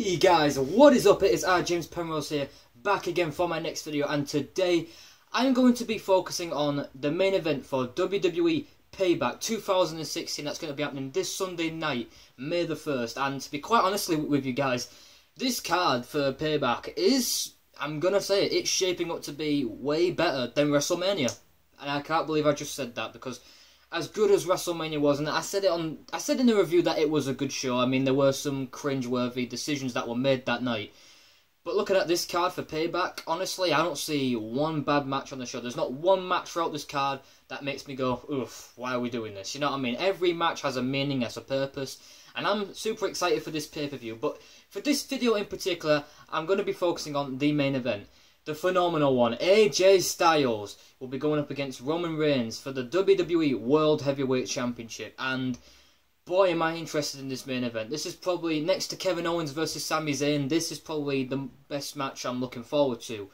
Hey guys, what is up? It is James Penrose here, back again for my next video, and today I'm going to be focusing on the main event for WWE Payback 2016. That's going to be happening this Sunday night, May the 1st, and to be quite honestly with you guys, this card for Payback is, I'm going to say it, it's shaping up to be way better than WrestleMania. And I can't believe I just said that, because as good as WrestleMania was, and I said in the review that it was a good show. I mean, there were some cringe-worthy decisions that were made that night. But looking at this card for Payback, honestly, I don't see one bad match on the show. There's not one match throughout this card that makes me go, oof, why are we doing this? You know what I mean? Every match has a meaning, has a purpose, and I'm super excited for this pay-per-view. But for this video in particular, I'm going to be focusing on the main event. The phenomenal one, AJ Styles, will be going up against Roman Reigns for the WWE World Heavyweight Championship. And boy, am I interested in this main event. This is probably, next to Kevin Owens versus Sami Zayn, this is probably the best match I'm looking forward to.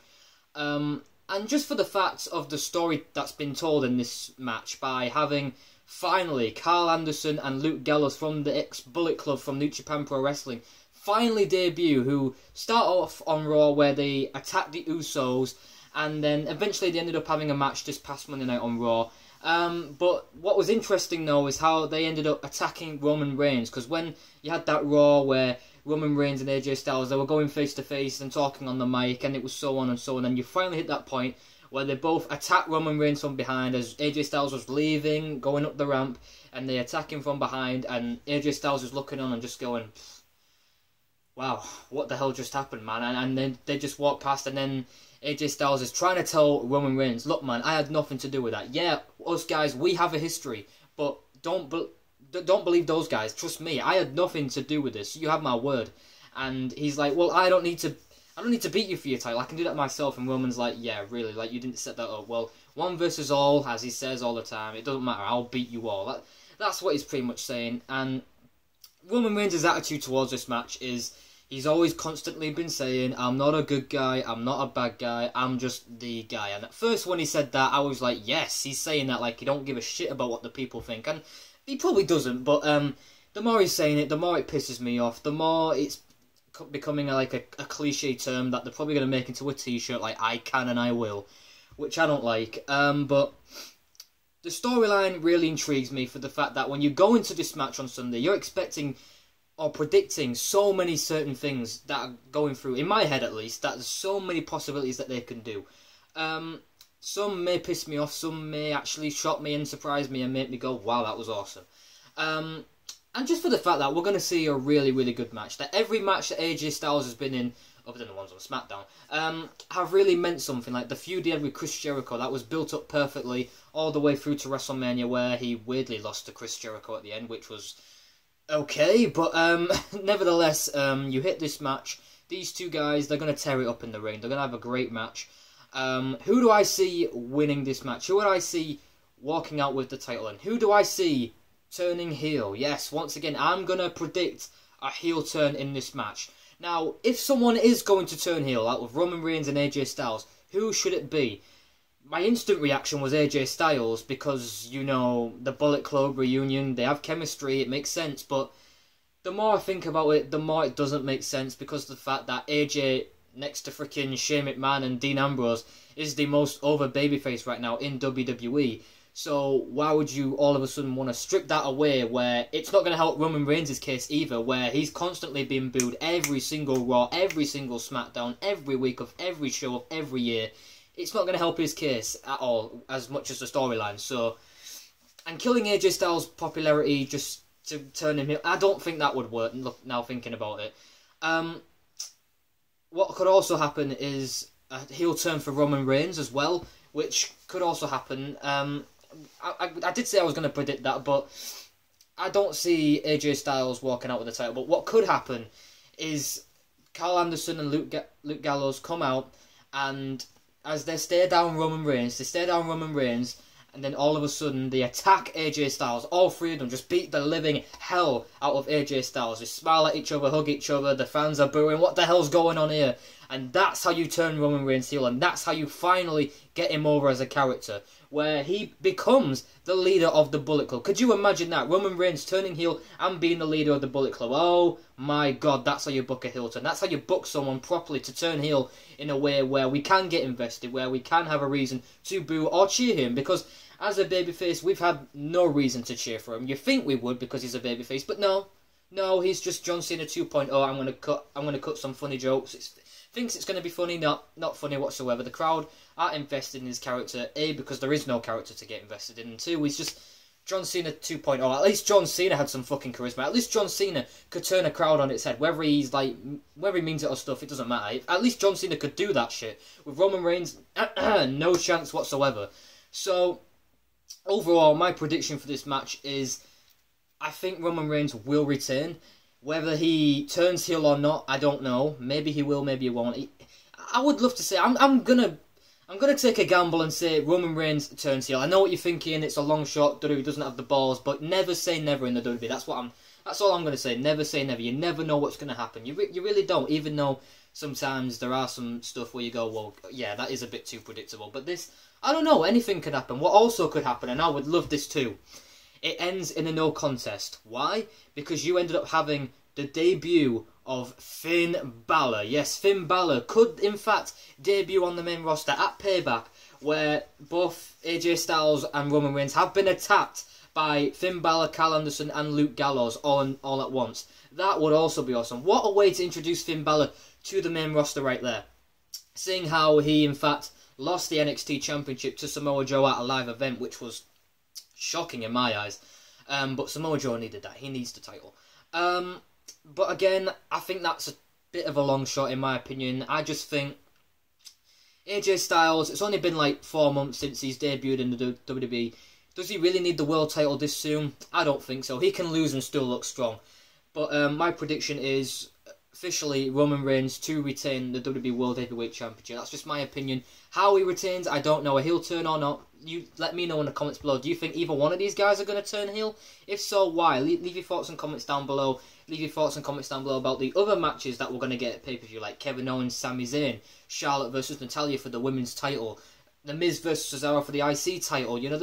And just for the fact of the story that's been told in this match, by having finally Carl Anderson and Luke Gallows from the ex-Bullet Club from New Japan Pro Wrestling finally debut, who start off on Raw where they attacked the Usos, and then eventually they ended up having a match this past Monday night on Raw. But what was interesting though is how they ended up attacking Roman Reigns, because when you had that Raw where Roman Reigns and AJ Styles, they were going face to face and talking on the mic, and it was so on and so on, and you finally hit that point where they both attacked Roman Reigns from behind as AJ Styles was leaving, going up the ramp, and they attack him from behind, and AJ Styles was looking on and just going, wow, what the hell just happened, man? And then they just walk past, and then AJ Styles is trying to tell Roman Reigns, look, man, I had nothing to do with that. Yeah, us guys, we have a history, but don't believe those guys. Trust me, I had nothing to do with this. You have my word. And he's like, well, I don't need to beat you for your title. I can do that myself. And Roman's like, yeah, really, like, you didn't set that up. Well, one versus all, as he says all the time. It doesn't matter. I'll beat you all. That's what he's pretty much saying. And Roman Reigns' attitude towards this match is, he's always constantly been saying, I'm not a good guy, I'm not a bad guy, I'm just the guy. And at first when he said that, I was like, yes, he's saying that like he don't give a shit about what the people think. And he probably doesn't, but the more he's saying it, the more it pisses me off. The more it's becoming like a cliche term that they're probably going to make into a t-shirt, like I can and I will, which I don't like. But the storyline really intrigues me for the fact that when you go into this match on Sunday, you're expecting or predicting so many certain things that are going through, in my head at least, that there's so many possibilities that they can do. Some may piss me off, some may actually shock me and surprise me and make me go, wow, that was awesome. And just for the fact that we're going to see a really, really good match, that every match that AJ Styles has been in, other than the ones on SmackDown, have really meant something. Like the feud he had with Chris Jericho, that was built up perfectly all the way through to WrestleMania, where he weirdly lost to Chris Jericho at the end, which was okay, but nevertheless, you hit this match. These two guys, they're going to tear it up in the ring. They're going to have a great match. Who do I see winning this match? Who do I see walking out with the title? And who do I see turning heel? Yes, once again, I'm going to predict a heel turn in this match. Now, if someone is going to turn heel out of Roman Reigns and AJ Styles, who should it be? My instant reaction was AJ Styles because, you know, the Bullet Club reunion, they have chemistry, it makes sense, but the more I think about it, the more it doesn't make sense, because of the fact that AJ, next to freaking Shane McMahon and Dean Ambrose, is the most over babyface right now in WWE. So why would you all of a sudden want to strip that away, where it's not going to help Roman Reigns' case either, where he's constantly being booed every single Raw, every single SmackDown, every week of every show of every year. It's not going to help his case at all, as much as the storyline. So, and killing AJ Styles' popularity just to turn him heel, I don't think that would work, look, now thinking about it. What could also happen is a heel turn for Roman Reigns as well, which could also happen. I did say I was going to predict that, but I don't see AJ Styles walking out with the title. But what could happen is Carl Anderson and Luke Gallows come out, and as they stare down Roman Reigns, and then all of a sudden they attack AJ Styles. All three of them just beat the living hell out of AJ Styles. They smile at each other, hug each other, the fans are booing, what the hell's going on here? And that's how you turn Roman Reigns heel, and that's how you finally get him over as a character. where he becomes the leader of the Bullet Club. Could you imagine that? Roman Reigns turning heel and being the leader of the Bullet Club. Oh my God, that's how you book a heel turn. That's how you book someone properly to turn heel in a way where we can get invested, where we can have a reason to boo or cheer him. Because as a babyface, we've had no reason to cheer for him. You think we would because he's a babyface, but no. No, he's just John Cena 2.0. I'm gonna cut some funny jokes. Thinks it's going to be funny, not funny whatsoever. The crowd aren't invested in his character, A, because there is no character to get invested in, and 2, he's just John Cena 2.0. At least John Cena had some fucking charisma. At least John Cena could turn a crowd on its head. Whether he means it or stuff, it doesn't matter. At least John Cena could do that shit. With Roman Reigns, no chance whatsoever. So, overall, my prediction for this match is I think Roman Reigns will retain. Whether he turns heel or not, I don't know. Maybe he will, maybe he won't. I would love to say I'm gonna take a gamble and say Roman Reigns turns heel. I know what you're thinking. It's a long shot. WWE doesn't have the balls, but never say never in the WWE. That's all I'm gonna say. Never say never. You never know what's gonna happen. You really don't. Even though sometimes there are some stuff where you go, well, yeah, that is a bit too predictable. But this, I don't know. Anything could happen. What also could happen, and I would love this too. It ends in a no contest. Why? Because you ended up having the debut of Finn Balor. Yes, Finn Balor could, in fact, debut on the main roster at Payback, where both AJ Styles and Roman Reigns have been attacked by Finn Balor, Carl Anderson, and Luke Gallows all at once. That would also be awesome. What a way to introduce Finn Balor to the main roster right there. Seeing how he, in fact, lost the NXT Championship to Samoa Joe at a live event, which was shocking in my eyes. But Samoa Joe needed that. He needs the title. But again, I think that's a bit of a long shot in my opinion. I just think AJ Styles, it's only been like 4 months since he's debuted in the WWE. Does he really need the world title this soon? I don't think so. He can lose and still look strong. But my prediction is officially Roman Reigns to retain the WWE World Heavyweight Championship. That's just my opinion. How he retains, I don't know. A heel turn or not, you let me know in the comments below. Do you think either one of these guys are going to turn heel? If so, why? Leave your thoughts and comments down below. Leave your thoughts and comments down below about the other matches that we're going to get at pay-per-view, like Kevin Owens, Sami Zayn, Charlotte versus Natalya for the women's title, The Miz versus Cesaro for the IC title, you know,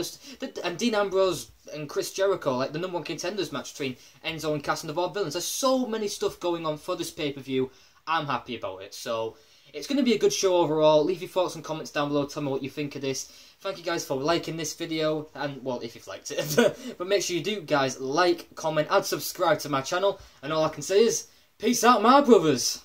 and Dean Ambrose and Chris Jericho, like the #1 contenders match between Enzo and Cass and the Vaudevillains. There's so many stuff going on for this pay-per-view. I'm happy about it. So it's going to be a good show overall. Leave your thoughts and comments down below. Tell me what you think of this. Thank you guys for liking this video, and, well, if you've liked it. But make sure you do, guys, like, comment, and subscribe to my channel. And all I can say is, peace out, my brothers.